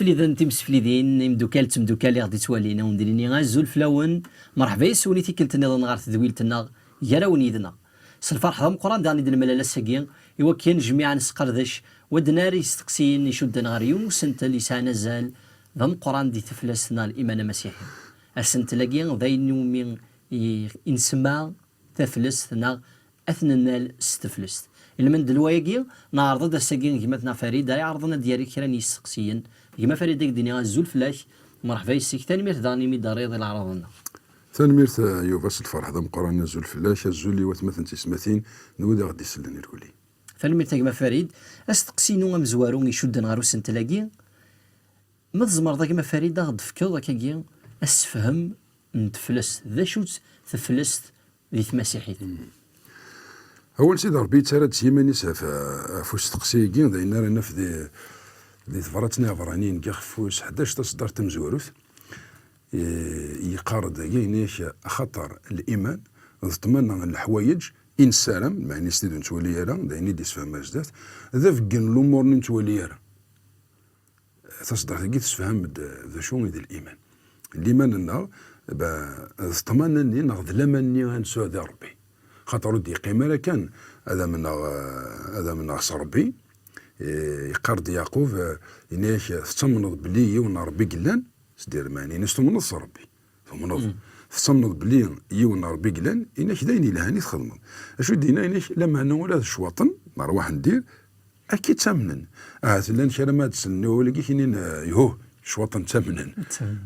مسفليدين تمسفليدين مدوكال تمدوكالي غادي توالينا ونديريني غازول فلاون مرحبا يسوليتي كنت نظن غار تدويلتنا يا ونيدنا الفرحه مقران داني د الملاله ساكين ايوا كاين جميع نسقردش ودناري يستقسين يشدنا غير يونس انت لسان زال ذم قران دي تفلسنا الايمان المسيحي اسنت لاقي ذاين يومين انسمع تفلسنا اثننا استفلست المن دلوايقي نعرض دا ساكين كيما فريد يعرضنا ديالي كراني يستقسين كيما فريد ديك الدنيا زول فلاش مرحبا يسيك ثاني مير داني مي داريض العرضنا ثاني ميرت يوفاس الفرح هذا مقارنة نزول فلاش الزول اللي وثمثن تسمثين نودا غادي يسلني الكولي ثاني ميرت كيما فريد استقسينو مزوارو يشد غارو سنتلاقي ما تزمر ذاك ما فريد غد فكر ذاك اسفهم نتفلست ذا شو تفلست ذي مسيحيت أول سيد ربي تسالت سيماني فوس تقسيكين ذا إنا رانا في ذي ثفراتنا فرانين كيخفوس 11 تصدر تمزوروث يقارد ينيش خطر الإيمان ضمن الحوايج إن سالم معني ستيدو نتولي يرا دايني ديس فهم أجداث ذا فقن الأمور نتولي يرا تصدر تقي تسفهم ذا شو ذا الإيمان الإيمان لنا ضمن أني نغض لمني غنسو ذا ربي خاطر ودي قيمة كان هذا من غص ربي يقارد يعقوب ينيش تمنض بلي يونا ربي قلان سدير ماني نستمنض ربي ثمنض تصمنض بلي يونا ربي قلان إناش دايني لهاني تخدمض اشو دينا إناش لما أنا ولا شواطن نروح ندير أكيد تمنن لان شرمات سنو لقي كاينين يهو شواطن تمنن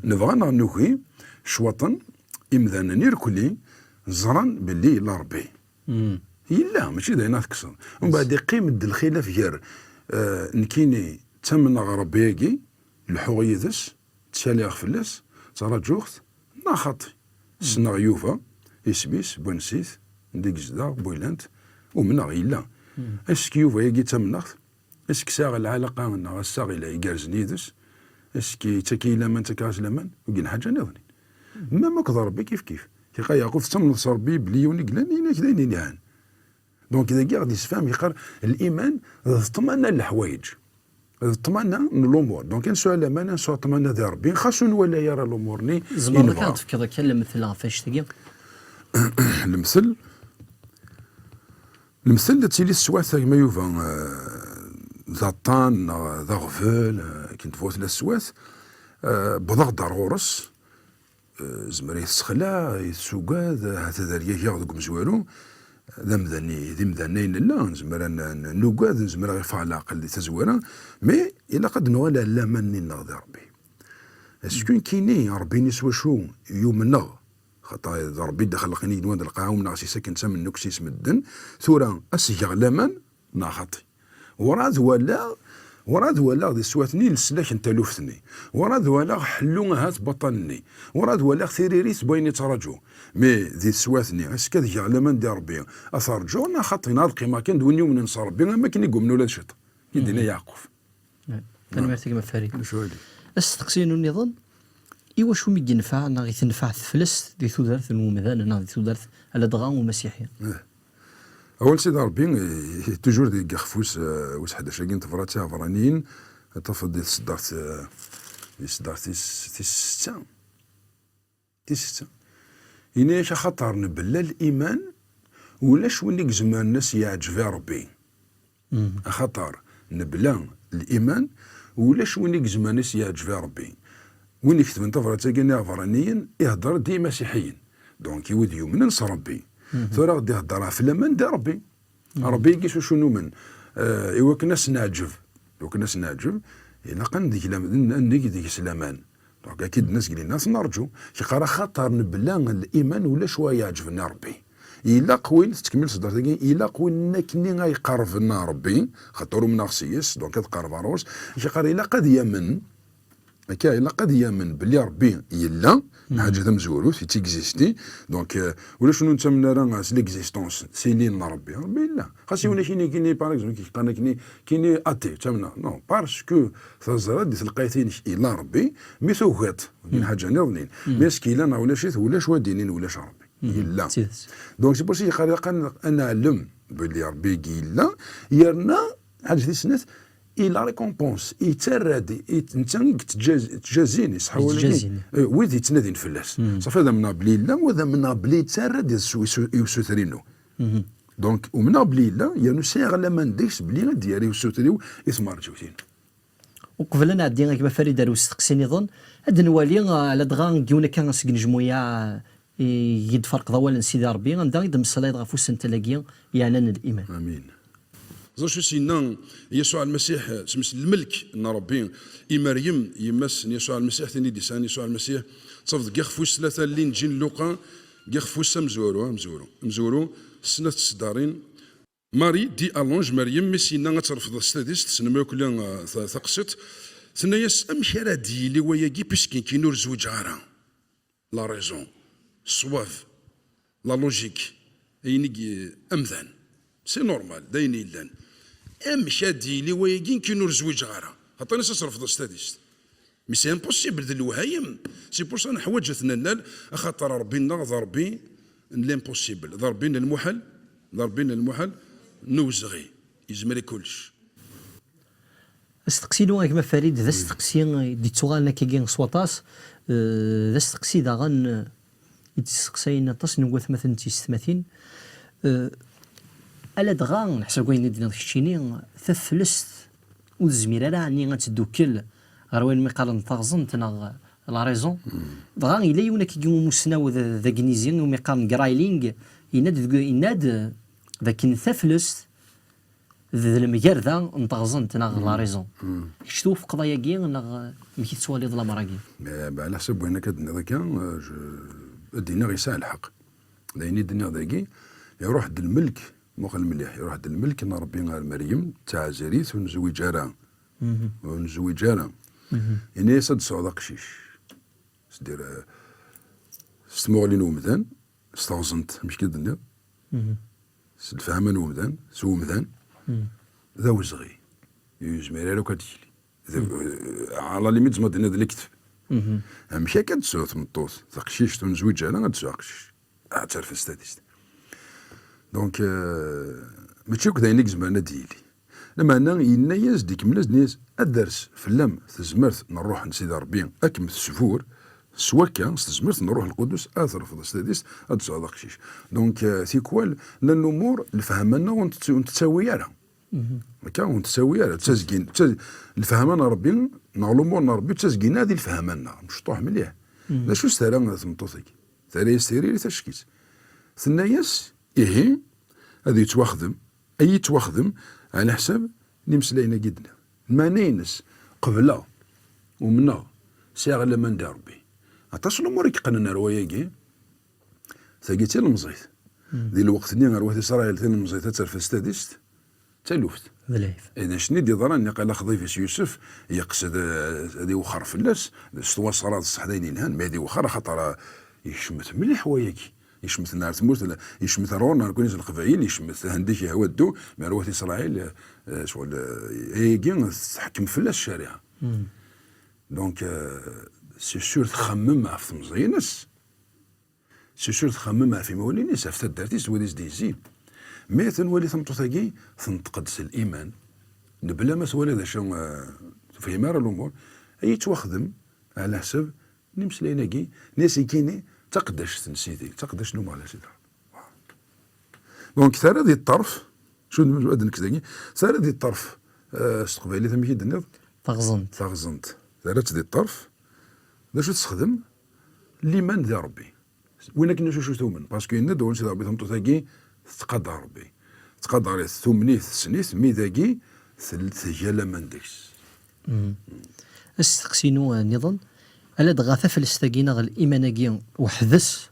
نبغى نوكي شواطن إمذانا نيركلي زران باللي لا ربي يلا ماشي داينا تكسر ومن بعد يقيم الخلاف غير نكيني تمنى ربي الحويدس تشالي فلاس تراجوخت ناخطي سنغيوفا اسبيس بونسيث ديك جدا بويلانت ومن غيلا اسكي يوفا يجي تمنخت اسكي ساغ العلاقه من ساغ الى يجازنيدس اسكي تكي لمن تكاز لمن وكاين حاجه نظني ما كضر ربي كيف كيقا يعقوب تمنص ربي بليوني قلاني كذا نيهان دونك اذا كاع غادي يسفهم يقر الايمان اطمئنا للحوايج اطمئنا للامور دونك كان سؤال امانه سؤال اطمئنا ذا ربي خاصو ولا يرى الامور ني زمان كانت في كذا كلمه مثل فاش تجي المثل اللي تيلي السواث ما يوفا ذا طان ذا غفل كنت فوت للسواث بضغط غورس زمري يسخلا يسوقاد هذا رياجا دوك مزوالو ذا مذنين لا زمرا نوقاد زمرا غير فعل العقل دي تزويرا مي إلا قد نوالا لا مني نغضي ربي اسكو كيني ربي نسوى شو يوم النغ خاطر ربي دخل خلقني دوان القاوم ناغسي ساكن تمن نكسيس مدن ثورا اسيغ لمن ناخطي وراد ولا ذي سواتني لسلاك انت لوفتني وراد ولا حلو هات بطني وراد ولا ثيريريس بويني تراجو مي ذي سواتني اسكا ذي على من دي ربي اثار جونا خاطينا القيمه كان دون يوم ننصر ربي ما كان يقوم ولا شط يدينا يعقوب انا مرتك ما فريد شو هادي استقسينو النظام ايوا شو مي ينفع غي تنفع فلس دي ثودرث الممثل دي ثودرث على دغام ومسيحيه أول سيد ربي توجور ديك خفوس واش 11 كين تفراتها فرانيين تفض دي صدرت تيستا إناش خطر نبلا الإيمان ولاش وين زمان الناس يعجب ربي خطر نبلا الإيمان ولاش وين زمان الناس يعجب ربي وين يكتب انت فراتها فرانيين يهضر دي مسيحيين دونك يود يوم ننصر ربي ثورة غادي يهضر في الامان ديال ربي يقيسو شنو من ايوا كناس نعجب الا كان ديك الامان دونك اكيد الناس قال الناس نرجو كيقرا خاطر نبلا الايمان ولا شويه يعجبنا ربي الا قوين تكمل صدرتك الا قوين كني غيقربنا ربي خاطر من خصيص دونك تقرب روس كيقرا الا قد يمن هكا الا قد يامن بلي ربي يلا حاجه ذا مزورو في تيكزيستي دونك ولا شنو نتمنى راه ليكزيستونس سي لين ربي لا خاصي ولا كايني باغ اكزومبل كايني اتي تمنى نو باسكو تزرا دي تلقايتيني الى ربي مي ثوغات كاين حاجه نظنين مي لا ولا شي ولا شوا دينين ولا ربي يلا دونك سي بوسي يقرا انا علم بلي ربي يلا يرنا حاجه دي سنات إلا ريكومبونس يتراد انت تجازيني صح ولا يتجازيني. ويد يتنادين فلاس صافي هذا من بلي لا وهذا من بلي تراد يسوثرينو دونك ومن بلي لا يا سيغ لا ما نديكش بلي غادي يسوثريو يثمر جوتين. وقبل نعدي كما فريد دارو استقسي نظن هاد نوالي على دغا كيونا كان سكن جمويا يد فرق ضوال سيدي ربي غندا يدم الصلاة غفو سنت لاقيا يعني الإيمان. امين. زوج سينا يسوع المسيح سمس الملك ان ربي مريم يمس يسوع المسيح ثاني ديسان يسوع المسيح تصفد كيخفوس ثلاثه اللي نجين لوقا كيخفوس مزورو سنه الصدارين ماري دي الونج مريم مسينا غترفض السادس تسنما كلها ثقست ثناياس امشي دي لي وياكي بيسكين كينور زوج عارا لا ريزون الصواف لا لوجيك ايني امذان سي نورمال دايني لان امشي دي لي وياكي كينور زوج عارا عطينا تصرف السادس مي سي امبوسيبل ذا الوهايم سي بور سا نحوج ثنال خاطر ربي ضربي لامبوسيبل ضربين المحال نوزغي يزمري كلش. استقسيلو كما فريد ذا استقسي دي تسوغالنا كيجين صواتاس ذا استقسي داغن يتسقسينا طاس نقول مثلا تيستماثين الا دغا نحسب كاين دينا الشيني ثفلست والزميره راه عني غتدوكل غير وين ما قال نتغزنت انا لا ريزون دغا الا يونا كيجيو مسناو ذا كنيزيان ومي قال كرايلينغ يناد ذاك نثفلست ذا المجال ذا نتغزنت انا لا ريزون شتو في قضايا كي انا ماشي تسوالي ظلام راكي على حسب وين كدنا ذاك دينا غيساع الحق لاني دينا ذاكي يروح د الملك مخل مليح يروح د الملك ان ربي مريم تاع زريث ونزوجها يعني صد صعود قشيش سدير استمغلي نومدان استغزنت مش كدنا الفهمان ومدان سو مدان ذا وزغي يزمير لو كديلي على ليميت زعما دنا ذا الكتف مشى كتسو تمطوط تقشيش تنزوج انا غتسو قشيش اعترف السادس دونك ماشي كذا ينك زعما ديالي لما انا ينايز ديك ملاز نيز الدرس في اللم تزمرت نروح نسيد ربي اكم السفور سواء كان استزمرت نروح القدس اثر في السادس ادس هذا قشيش دونك تيكوال الامور الفهمنا ونتساوي لها كان ونتساوي لها تسازكين الفهمنا ربي نغلمور ربي تسازكين هذه الفهمنا مش طوح مليح لا شو استهلا تمطوطيك ثاني يستيري تشكيس ثناياس إيه هذا يتواخدم على حساب نمسلينا جدنا ما نينس قبله ومنا ساغ لما ندير ربي عطاش الامور يقننا رواياكي ثاقيتي المزيت ذي الوقت اللي غير اسرائيل ثاني المزيت ترفى السادس تلوفت اذا شني دي ضران قال خضيفس يوسف يقصد هذه وخر فلاس استوى صراد الصحدين الهان ما هذه وخر خطر يشمت مليح وياكي يشمت نار تموت يشمت رون نار كونيز القبائل يشمت هنديك هو الدو ما روات اسرائيل شغل هيكي تحكم فلاس الشارع دونك سي سور تخمم في مزينس سي سور تخمم في مولينيس في تدارتيس وليس ديزين مي تنولي تمطوطاكي تنتقدس الايمان نبلا ما سوالي ذا شو في مار الامور اي تواخدم على حسب نمس ليناكي ناس كيني تقدش تنسيدي تقدش نوم على سيدها دونك ثار هذه الطرف شو ادن كذا ثار هذه الطرف استقبالي ثم كيدني تغزنت ثارت هذه الطرف لا شو تستخدم الايمان ديال ربي وين كنا شو ثومن باسكو ان دون سي ربي تمطوطاكي تقدر ربي تقدر ثمنيت سنيت ميداكي ثلاثه من ديكس استقسينو نظن الا دغاثا فلسطاكينا غير الايماناكي وحدث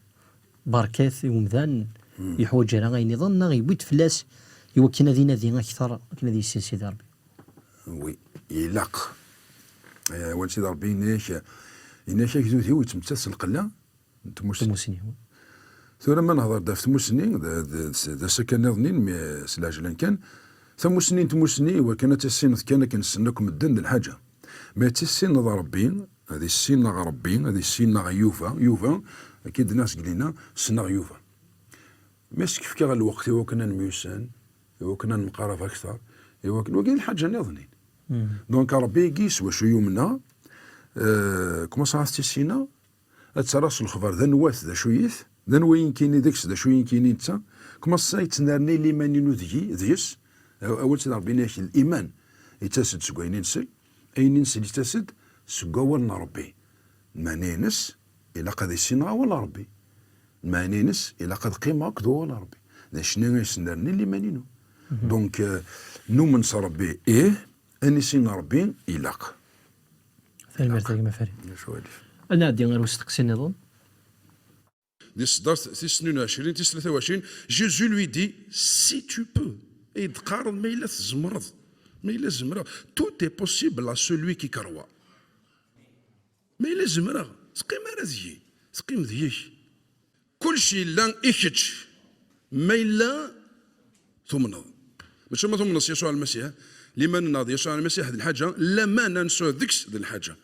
بركات ومذان يحوج انا غي نظن غيبوت فلاس يوكنا ذينا ذي اكثر كنا ذي سيدي ربي وي يلاق وان سيدي ربي إناش كذوثي وتمتاس القلة تموسني ثم ما نهضر دا في تموسني دا سكن نظنين سلاجلان كان تموسني وكانت السين كان كنسناكم الدن الحاجة ما تسين ذا ربين هذه السين غا ربين هذه السين غا يوفا أكيد الناس قلنا سنا يوفا ماش كيف كان الوقت وكنا نميوسان وكنا نقرف أكثر وكاين الحاجة نظنين دونك ربي يقيس واش يومنا كما صارت تيسينا اتراس الخبر ذا نواث ذا شويث ذا نوين كيني ديكس ذا شوين كيني نتا كما صايت نارني الايمان ذيس اول سيد ربي ناكي الايمان يتسد سكوين ينسل اي ننسل يتسد سكوالنا ربي مانينس الى قد يسينا ولا ربي مانينس الى قد قيمه كدو ولا ربي شنو يسنرني الايمانينو دونك نؤمن ربي اني سينا ربي يلاق ثاني مرتين ما فري شوالف انا عندي غير وستقسي النظام دي صدار 22 23 جيزو لوي دي سي تو بو يتقارن ما الا تزمرض ما الا زمرا توت اي بوسيبل ا سولوي كي كروا ما الا زمرا سقيم راه سقيم ذيك كلشي لا إكتش ما الا ثمنض ماشي ما ثمنض يسوع المسيح لمن ناض يسوع المسيح هذه الحاجه لا ما ننسو ذكس هذه الحاجه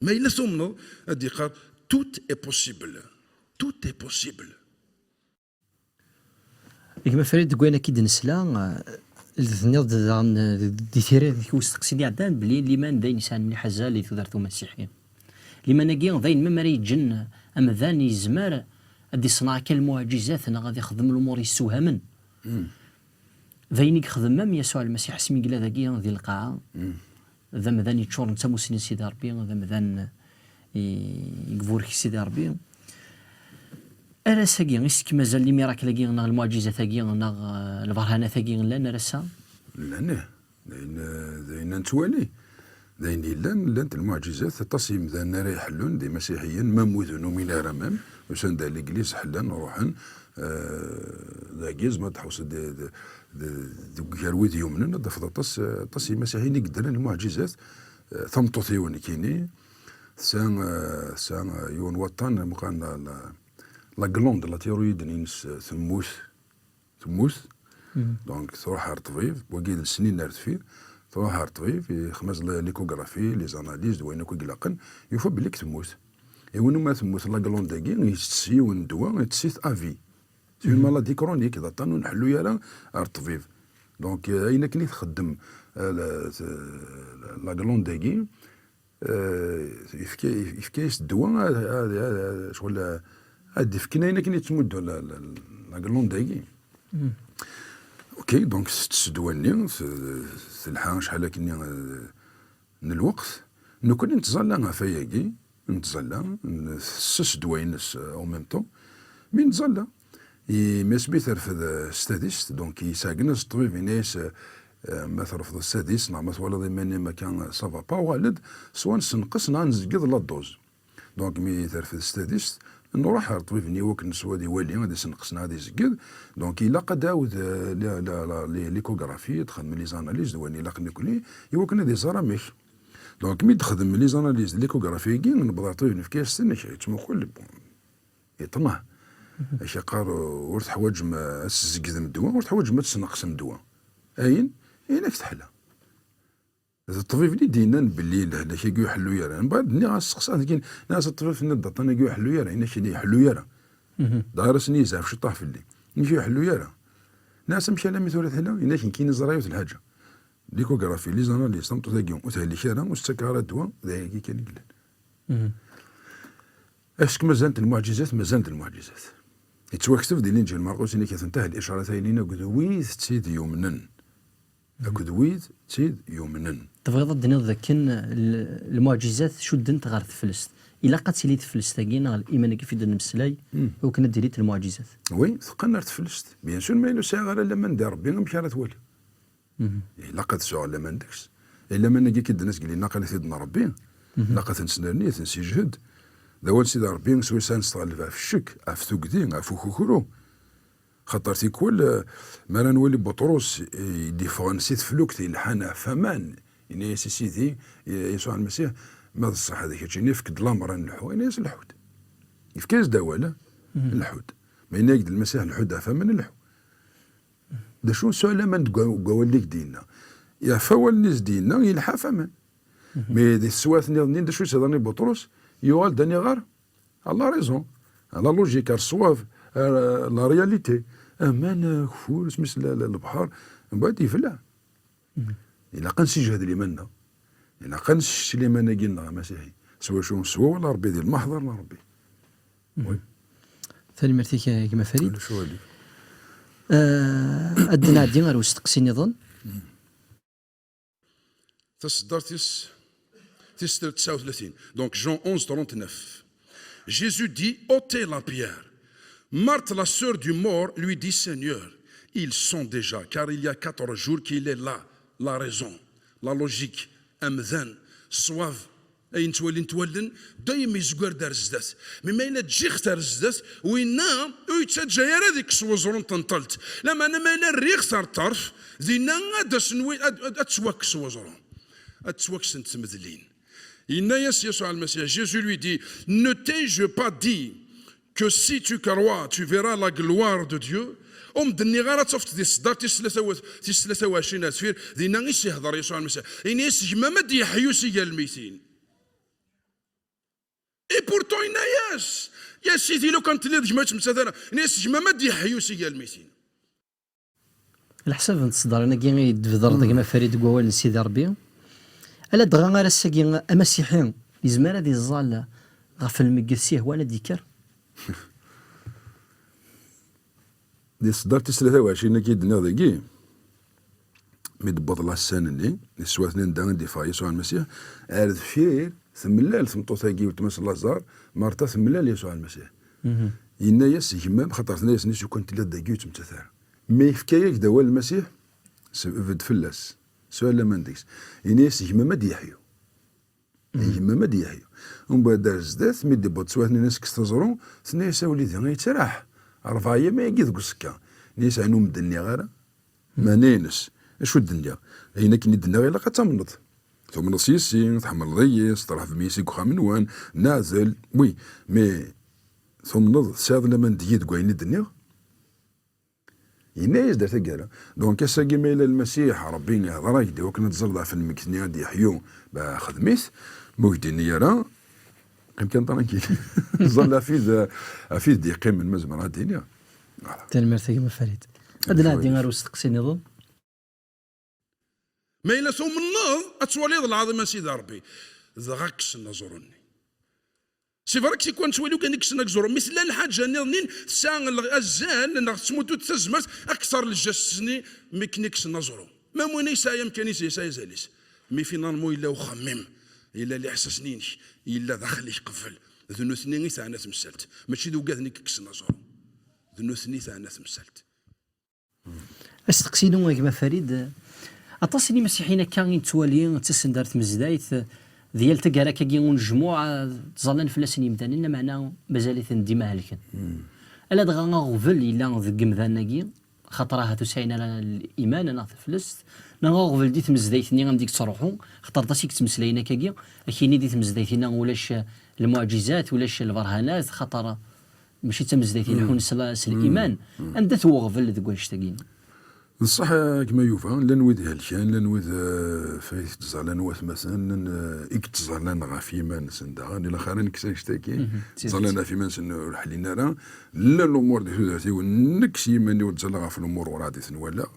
ما الا ثمنض هادي قال توت اي بوسيبل توت اي بوسيبل كما فريد كوانا كي دنسلا الثنيض دي ثيري ذيك وستقسيدي عدان بلي لمن داين يسان حزا اللي تقدرتو مسيحيين لمن ناكي داين ما مري جن اما ذاني زمار غادي يصنع كالمعجزات انا غادي يخدم الامور يسوها ذاينيك خدم مام يسوع المسيح سمي قلا ذاكي ذي القاعه ذا مذان يتشور نتا مسلم سيدي ربي ذا مذان يقفور سيدي ربي انا ساكي غيسك مازال لي ميراكل كي نغ المعجزه ثاكي نغ البرهانه ثاكي لا نرسا لا داين نتوالي داين لان المعجزات تصيم ذا نرى يحلون دي مسيحيين مموذن من رمام وسان دا الانجليز حلان روحن ذاكيز ما تحوس كارويد يومنا دفض تصي مسيحيين يقدرن المعجزات ثمطوثيون كيني سان يون وطن مقان لا غلوند لا تيرويد نينس ثموث دونك تروح ارطفيف وقيد السنين نارت فيه تروح ارطفيف يخمز ليكوغرافي لي زاناليز وين كو قلقن يوفى بليك تموت ايوا ما تموت لا غلوند داكي يتسي وندوا يتسيت افي سي اون مالادي كرونيك اذا طانو نحلو يالا ارطفيف دونك اين كني تخدم لا غلوند داكي يفكيس الدواء شغل هادي فكنا هنا كني تمدو لا غلوند داكي اوكي دونك تسدواني سلحان شحال كني من الوقت نو كنت نتزلى فياكي نتزلى نسس دوينس او ميم طون مي نتزلى ما سميت رفض ستاديست دونك يساقنس الطبيب ناس ما ترفض السادس نعم ولا ماني ما كان صافا با والد سواء نسنقص نزقد لا دوز دونك مي ترفض السادس نروح الطبيب نيوك نسوا دي والي غادي يسنقصنا غادي يزقد دونك الا قد عاود ليكوغرافي تخدم لي زاناليز دواني لا كني يوكنا دي زراميش دونك مي تخدم لي زاناليز ليكوغرافي كي نبدا طبيب نفكاش سنه شي تمخل يطمع اش قال ورث حوايج ما تزقد من الدواء ورث حوايج ما تسنقص من الدواء اين هناك تحلى الطبيب اللي دينا بالليل هذا كي يحلو يرا من بعد ني غاسقسا كاين ناس الطبيب في النض انا كي يحلو يرا هنا شي يحلو يرا دارسني زعف شي طاح في الليل نجي يحلو يرا ناس مشى لها مثل هنا هنا كاين زرايوت الحاجه ليكوغرافي لي زاناليز صمتو ثاقيهم وتهلي شارع واستكار الدواء ذاك كان يقلل اسك مازالت المعجزات يتوكتف ديال الانجيل مرقس اللي كتنتهي الاشارات هايلين قدويت تسيد يومنن قدويت تسيد يومنن تبغي الدنيا ذاك المعجزات شدنت غير تفلست الا قتليت تفلست كاين الايمان كيف يدير المسلاي وكنا ديريت المعجزات وي ثقلنا تفلست بيان سور ما يلو ساعه غير لما ندير ربي مشى راه توالي الا قد سوى لا ما ندكش الا ما نجي كي الناس قال لي ناقل سيدنا ربي ناقل تنسنرني تنسي جهد داول سيدنا ربي سوي سانستغل في الشك افثو قدين افو كوكرو خاطر تيكول ما نولي بطرس ديفرنسيت فلوكتي الحنا فمان يعني سيدي يسوع المسيح ما الصح هذاك الشيء يفقد الامر نلحو يعني الحوت يفكاز دواله الحوت ما ينقد المسيح الحوت فمن الحو دا شو سؤال ما نقول لك دينا يا فول نيز دينا يلحى فمن مي دي السوات نيض شو سيدنا بطرس يوال داني غار على ريزون على لوجيك الصواف لا رياليتي امان كفور سمس البحر من بعد يفلع إلا قنسي جهد الإيماننا إلا قنسي الإيمان قلنا مسيحي سوا شو سوا ولا ربي ديال المحضر لا ربي. ثاني مرتيك كما فريد شو هذي أدنا عدي غير وستقسي نظن تصدر تيس 39. Donc Jean 11:39. Jésus dit, ôtez la pierre. Marthe, la sœur du mort, lui dit, Seigneur, ils sont déjà, car il y a 4 jours qu'il est là. La raison, la logique, أمذان صواف أي نتولن دايما يزقر دار الزدات مما إلا تجي اختار الزدات وينا ويتسجى هذيك سوزرون تنطلت لما أنا ما إلا الريق صار طرف دينا داسنوي أتسواك سوزرون أتسواك سنتمذلين إنا يسوع المسيح Jésus lui dit ne t'ai-je pas dit que si tu crois tu verras la gloire de Dieu دني غير تصفت دي الصدار تيس 23 سفير دينا غير يهضر يسوع المسيح إني يسجم ما دي حيوسي يا الميتين اي بورتو إنا يا سيدي لو كانت لي جمعت مسافره إني يسجم ما دي حيوسي يا الميتين الحساب نتصدر انا كي يدفضر كما فريد قوال سيدي ربي الا دغا غير الساكي امسيحيين يزمر هذه الزال غفل المقسيه وانا ديكر دي صدرت 23 كيدنا ذاكي ميدبط الله السنة اللي سوا اثنين دان دي فا يسوع المسيح عارف فير ثملال ثمطوثاكي وتمس الله زار مرتا ثملال يسوع المسيح ينا ياس يمام خاطر ثنا ياس نيس كنت لا داكيو تمتثار مي فكاياك دوال المسيح فد فلاس سؤال لما نديكس يناس يمام دي يحيو يمام دي يحيو ومن بعد دار زدات مي ديبوت سوا اثنين ناس كستزرون ثنا ياس وليدي غيتراح 4 أيام ما يقيد السكا نيس عنو مدنيا غير ما نينس اشو الدنيا هنا كي الدنيا غير لاقا تمنض ثم نصيصي تحمل ضيس طرح في ميسي كوخا من وان نازل وي مي ثم نض ساد لما نديد كوين الدنيا ينايز دار تقرا دونك اساكي ميلا المسيح ربي يهضر يدي وكنا تزرد في المكنيا دي حيو بخدميت موجدني راه قيم كان طرانكيل ظل في دي قيم من مزمر الدنيا تاني مرتي كما فريد ادنا عدي غير وستقسي نظن ما إلا ثم النظ أتوليض العظيم سيدي ربي ذغاكس نزورني سيفرك سي كون توليو كان يكس نزور مثل الحاجة نظنين سان الأزال نغ تسموتو تزمرت أكثر الجسني ميكنيكس نزورو ما موني سايم كاني ساي زاليس مي فينالمو إلا وخمم إلا اللي حسسنينش إلا داخل يقفل ذنو ثنين ثانا تمثلت ماشي ذو كاذني كيكس نزورو ذنو ثنين ثانا تمثلت استقسينو كما فريد أتصني مسيحيين كان يتوالي تسندرت مزدايت ديال تقرا كي ونجموع تظلن فلاسين يمداننا معنا مازالت ديما هلكن الا دغا غوفل الا ذك مذانكي خاطرها تسعينا الايمان انا فلست نغوفل ديت مزدايتني غنديك تروحوا خاطر داسيك تمسلاينا كاكي كاينين ديت مزدايتنا ولاش المعجزات ولاش البرهانات خاطر ماشي تمزدايتنا حون الايمان عندها توغفل ذك واش تاكين نصح كما يوفى لا نويد هالشان لا نويد فايت تزعلان واث مثلا تزعلان غا في مان سندا الى خارن كساشتاكي تزعلان في مان سن حلينا راه لا الامور دي ثلاثي ونكسي ماني وتزعل في الامور ورادي ولا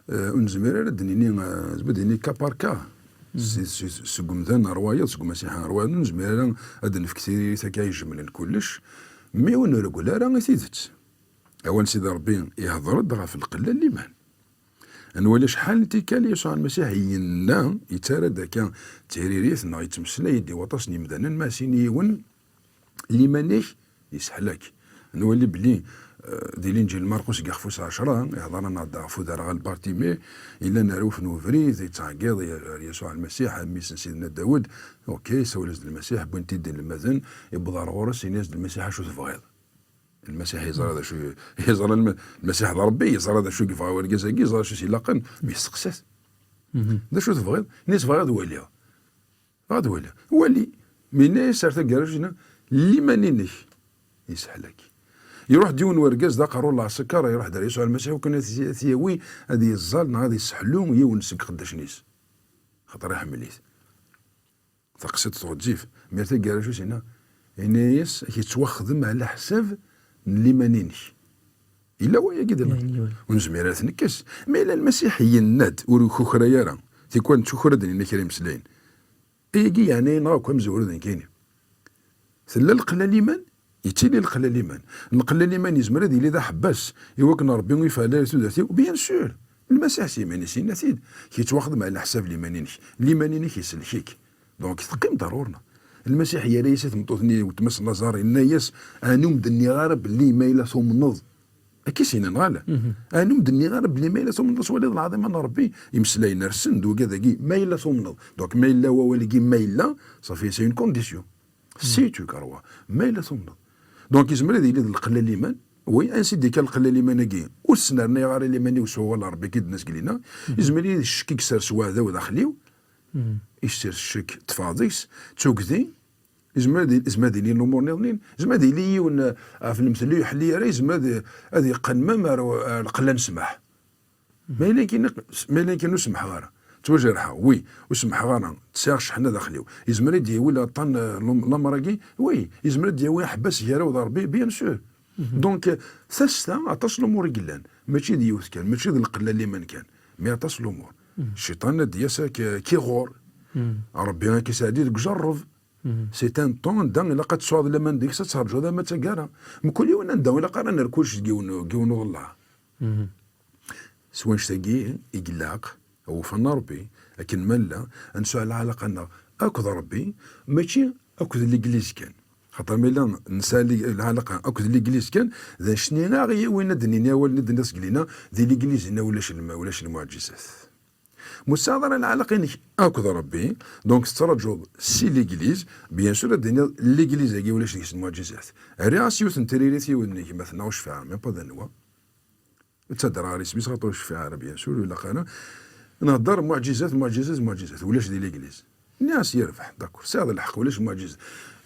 ونزمير دنيني زبدني كاباركا سقمذان روايه سقم مسيحان روايه نزمير هذا نفكسيري تاكاي جمل كلش مي ونقول راه سيدت اوان سيدي ربي يهضر دغا في القله الايمان نولي شحال تيكال يسوع المسيح ينا يتارد كان تهريريث نا يتمسلا يدي وطاسني مدانا ماسيني ون اللي مانيش يسحلك نولي بلي دي الانجيل مرقس كاخفوس 10 يهضر لنا ضعفو دار البارتيمي الا نعرف نوفري زي تعقيض يسوع المسيح ميس سيدنا داود اوكي سولز المسيح بنتي دين المذن يبضع غورس يناس المسيح شو تبغيض المسيح يزرى هذا شو يزرى المسيح ربي يزرى هذا شو كيف هو الجزاكي يزرى شو سيلاقن بيسقسس هذا شو تبغي ناس بغا وليها غاد ولي من صارت كارجنا اللي ما نينش يسحلك يروح ديون ورقاز ذا قارو الله سكر يروح دار يسوع المسيح وكان ثيوي هذه الزال هذه السحلوم يونسك قداش نيس خاطر يحمليت تقصد تغجيف ميرتا كارجو سينا ناس يتوخدم على حساب اللي ما نينش الا هو كذا ونزميرات نكس ما الى المسيح يناد وروخو خريارا تيكون تشكر دني كريم سلين ايجي يعني نراكم مزور دني كاينين ثلا القلا الايمان يتيلي القلا الايمان القلا الايمان يزمر هذه اللي ذا حباس يوكن ربي ويفعل سوداتي وبيان سور المسيح سيماني سينا سيد كيتواخذ مع الحساب الايمانينيك يسلكيك دونك تقيم ضرورنا المسيح هي ليست مطوثني وتمس لازار الناس انوم دني غارب اللي مايله ثم نض اكيسين نغالا انوم دني غارب اللي مايله ثم نض وليد العظيم انا ربي يمسلاي نرسن دو كذا كي مايله ثم نض دونك مايله وولي مايله صافي سي اون كونديسيون سي تو كاروا مايله ثم نض دونك يزمر هذه اللي القله الايمان وي انسي ديك القله الايمان كي والسنارنا يغار الايمان وسوا ولا ربي كي الناس قلينا يزمر لي الشك كسر سوا هذا وداخليو يصير الشك تفاضيس توكدي زعما هذه الامور نظنين زعما هذه لي في المثل اللي يحل لي زعما هذه قنمه القله نسمح ما الا كان نسمح غير توجرها وي وسمح غير تساغش حنا داخليو يزمر يدي ولا طن لامراكي وي يزمر يدي وي حبس يا وضربي بيان سور دونك ثاستا عطاش الامور قلان ماشي ديوث كان ماشي ذي القله اللي من كان مي عطاش الامور الشيطان دياسا كي غور ربي كيساعدي جرب سي ان طون دان الا قد تصعد لما نديك تتهرج هذا ما تلقانا من كل يوم نداو الا قرا نركوش كيونو الله سوان شتاقي يقلاق او فن ربي لكن ملا نسوا على العلاقه انا اكد ربي ماشي اكد اللي جليس كان خاطر ملا نسالي العلاقه اكد اللي جليس كان ذا شنينا غي وين ندنينا ولا ندنس قلينا ذي اللي جليس ولاش المعجزات مستعذر العلاقه انك اكد ربي دونك ترجو سي ليغليز بيان سور الدنيا ليغليز كي ولاش المعجزات رياسيوس نتريريتي ونك مثلا واش فيها مي با دنوا تدراري سميت غطوش فيها بيان سور ولا قانا نهضر معجزات ولاش دي ليغليز الناس يربح داكور سي هذا الحق ولاش معجزه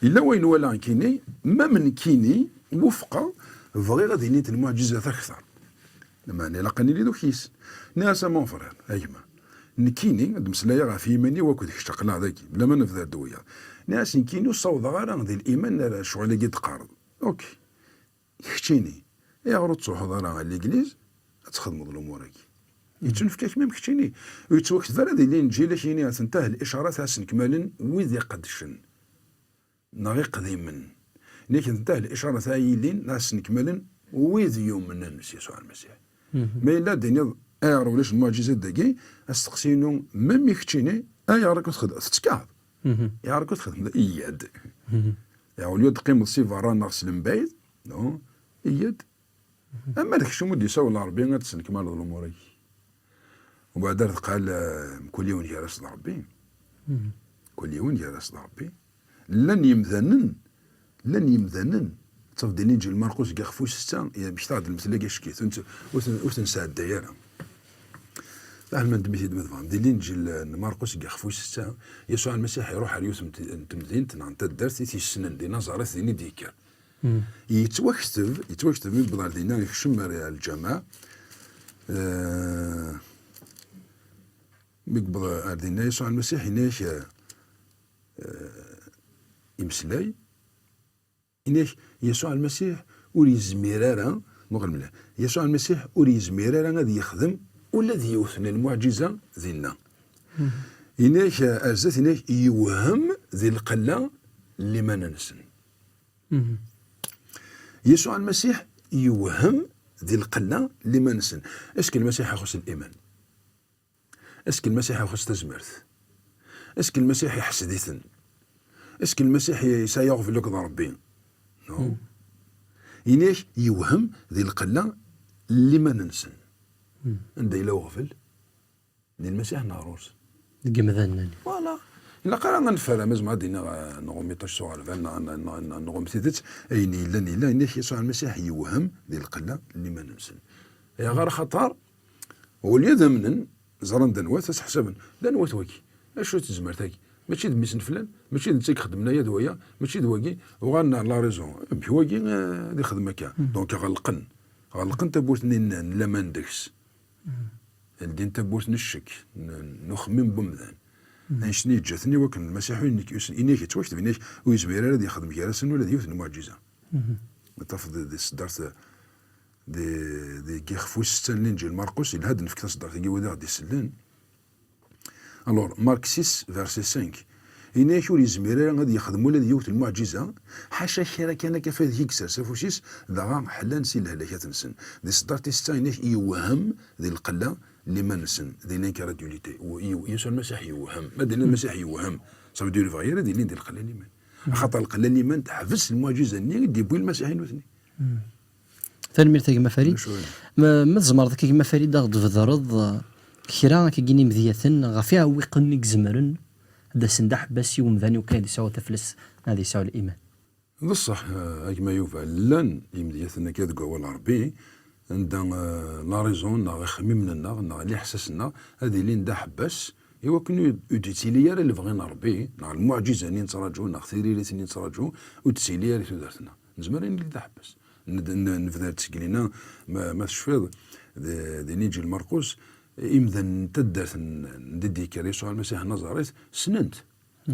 الا وين ولا كيني ما من كيني وفق فغي غادي نيت المعجزات اكثر لما انا لقاني لي دوكيس ناس مون فرير ايما نكيني مسلايا غا في يماني وكد اشتقنا هذاك بلا ما نفذ الدويه ناس نكيني صوض غير ذي الايمان شغل قد قارض اوكي يحكيني يا غرو تصوح ضرا ليغليز تخدموا الامور هكي يتنف كيف ما مكتيني ويتوقت فرا ذي اللي نجي لاشيني تنتهي الاشارات تاع كمالا وذي قدشن نغي قديما لكن تنتهي الاشارات تاع يلين ناس كمالا وذي يوم من الناس يسوع المسيح ما الا الدنيا ولاش المعجزات داكي استقسينو ميم يكتشيني راك تخدم تتكعب راك تخدم اياد يا وليد تقيم الصيف راه ناقص من نو اياد اما داك الشيء مودي يساوي ربي غتسلك كمال الامور وبعد قال كل يوم يا رسول ربي كل يوم يا رسول ربي لن يمذنن تفضلين نجي المرقوس كاع خفوش ستا باش تعد المثل كاع شكيت وتنسى الدايره ما ندمتي دمدفان ديلين نجي المرقوس كاع خفوش ستا يسوع المسيح يروح على يوسف تمدين تنعطى الدرس تيسنن دي نظرات ديني ديكا يتوكتب من بضع دينا يخشم الجماعه بقبض أردنا يسوع المسيح هناش يمسلاي هناش يسوع المسيح وريز ميرارا مغلملا يسوع المسيح وريز ميرارا غادي يخدم والذي يوثن المعجزة ذينا هناش أزات هناش يوهم ذي القلة اللي ما ننسن يسوع المسيح يوهم ذي القلة اللي ما ننسن اسك المسيح يخص الإيمان اسك المسيح يخص تزمرت اسك المسيح يحسديثن اسك المسيح سيغفر لك ربي نو يناش يوهم ذي القلة اللي ما ننسن عند إلا وغفل ذي المسيح ناروس قمذنني فوالا إلا قرأنا نفرا مازم غادينا نغميطاش سؤال نغمتيتت أين إلا يناش يسوع المسيح يوهم ذي القلة اللي ما ننسن يا غير خطر وليد منن زران دنوات تحسبن دنوات وكي اشو تزمرتك ماشي دميسن فلان ماشي نتيك خدمنا يا دوايا ماشي دواكي وغانا لا ريزون بحواكي دي خدمه كاع دونك غلقن تبوت نين لا ما ندكس الدين تبوت نشك نخمم بمذان نشني جاتني وكن المسيح انك توشت بينك ويزمير هذا يخدم كراسن ولا ديوث المعجزه تفضل دي صدرت دي كيخفوش ستان نجي المرقس الهاد نفك تصدر تيجي ودا غادي يسلن الور مارك 6 فيرسي 5 إنا شو يزمير غادي يخدموا لهذ يوت المعجزة حاشا خيرا كان كفاذ هيكسر سافوشيس دغا حلان سي الهلاكات نسن دي صدارتي ستايناش يوهم ذي القلة اللي ما نسن ذي نانكارادوليتي ويسوع المسيح يوهم ما دينا المسيح يوهم صافي دير فغير دي القلة اللي من خاطر القلة اللي من تحفز المعجزة ني ديبوي المسيح نوثني ثاني كما فريد ما تزمر ذاك كما فريد غد فضرض كرا كيجيني مذيثن غافيها ويقنك زمرن هذا سندح بس يوم ذاني وكان يساوي تفلس هذا يساوي الايمان بصح كما يوفى لان يمديثنا كذا قوال ربي عندنا لا ريزون نا خميمنا نا اللي حسسنا هذه اللي ندح بس ايوا كنو يوتيليار اللي بغينا ربي نا المعجزه اللي نتراجعوا نا خيريات اللي نتراجعوا وتسيليار اللي درتنا نزمرين اللي دح بس نفذا تسكلينا ما تشفيض دي نيجي المرقوس إمذا نتدرت ندي كريسو المسيح نظرت سننت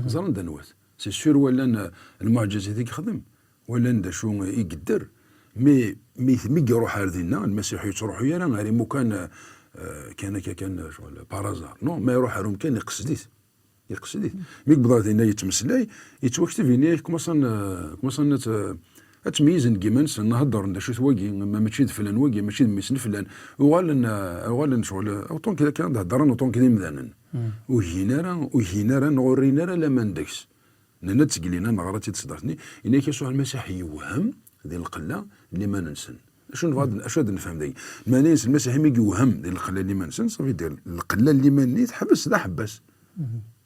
زرن دنوات سي سور ولا المعجزة ذيك خدم ولا ندا شو يقدر مي يروح هذينا المسيح يتروح يانا غير مو كان كان شغل بارازار نو ما يروح لهم كان يقصديت ميك بضات هنا يتمسلاي يتوكتف هنا كما تميز نجيمنس نهضر ندا شو ثواقي ماشي فلان واقي ماشي ميسن فلان وغالن شغل اوطون كذا كان هضرن اوطون كذا مذانن وهنا نغورينا لا ما ندكس لان تسقلينا نغراتي تصدرتني انا كيسوع المسيح يوهم ذي القله اللي ما ننسن شنو نفهم ذي ما ننسى المسيح يوهم ذي القله اللي ما ننسن صافي دير القله اللي ما نيت حبس لا حبس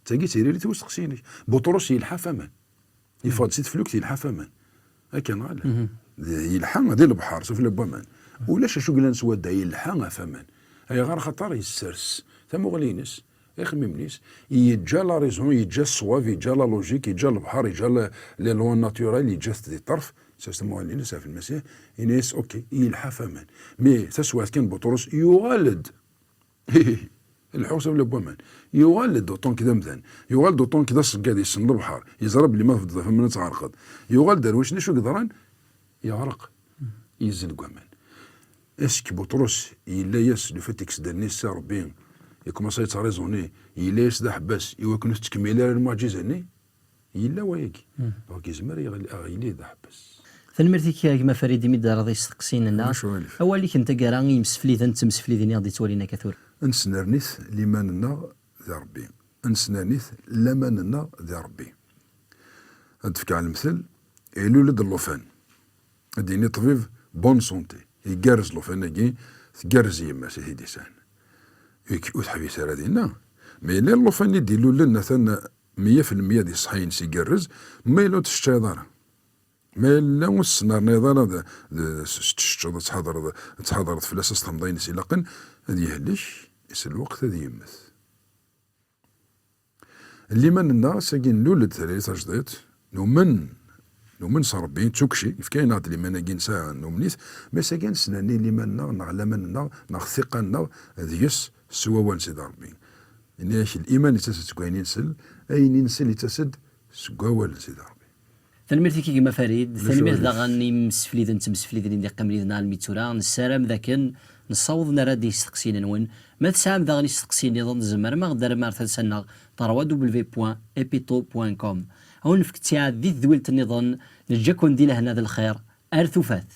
تاقي تيري توسقسيني بطرس يلحى فمان يفاد سيت فلوك يلحى فمان هكا غالا يلحى ذي البحر شوف البوامان ولاش شو قلنا نسوا دا يلحى فمان هي غير خطر يسرس ثم غلينس يخممنيس يجا لا ريزون يجا الصواب يجا لا لوجيك يجا البحر يجا لي لون ناتورال يجا دي طرف سيستمو غلينس في المسيح ينيس اوكي يلحى فمان مي تسوات كان بطرس يغالد الحوسه ولا بوامان يغالد دوطون كذا مثلا يغالد دوطون كذا صقاد يسن البحر يزرب اللي ما فما نتعرقد يغالد واش نشو قدران يغرق يزل قوامان اسك بطرس يلا يس لو فاتيكس دانيس ربي يكوماسا يتريزوني يلا يس دا حباس يوكنو تكميل المعجزه ني يلا وياكي دونك يزمر يغلي دا حباس ثنمرتي كما فريد ميدا راضي يستقسين لنا اولي كنت كرا يمسفليذن تمسفليذني غادي تولينا كثور انسنرنيث لماننا ذا ربي انسنرنيث لماننا ذا ربي ادفك على المثل يلولد اللوفان اديني طبيب بون سونتي يقرز لوفان تقرز يما سيدي سان وتحبي سار هذينا مي الا اللوفان يديروا لنا ثنا 100% دي صحيين سيقرز ما يلو تشتي ما الا وسنار نظام هذا تحضر في الاساس تمضين سيلاقن هذه يهلش يسال الوقت هذه يمث اللي من الناس ساكين نولد ثلاثة جديد نومن صربين تشوكشي كاين هاد اللي مانا ساعة نومنيث ما ساكين سناني اللي منا نعلمنا نغثقنا هذيس سوا وان سيد ربي إنياش الإيمان يتسد كوين ينسل أي ننسل يتسد سوا وان سيد ربي ثنمرتي كيما فريد ثنمرت دا غاني مسفليذن تمسفليذن اللي قمليذنا الميتورا نسالم ذاك نصوض نرادي يستقسينا نون ما تسام ذا غني يستقسيني ظن زمر ما غدار ما رثلسنا www.epito.com هون فكتيا ذي ذويلت النظام نجاكم دي لهنا ذا الخير أرثوفات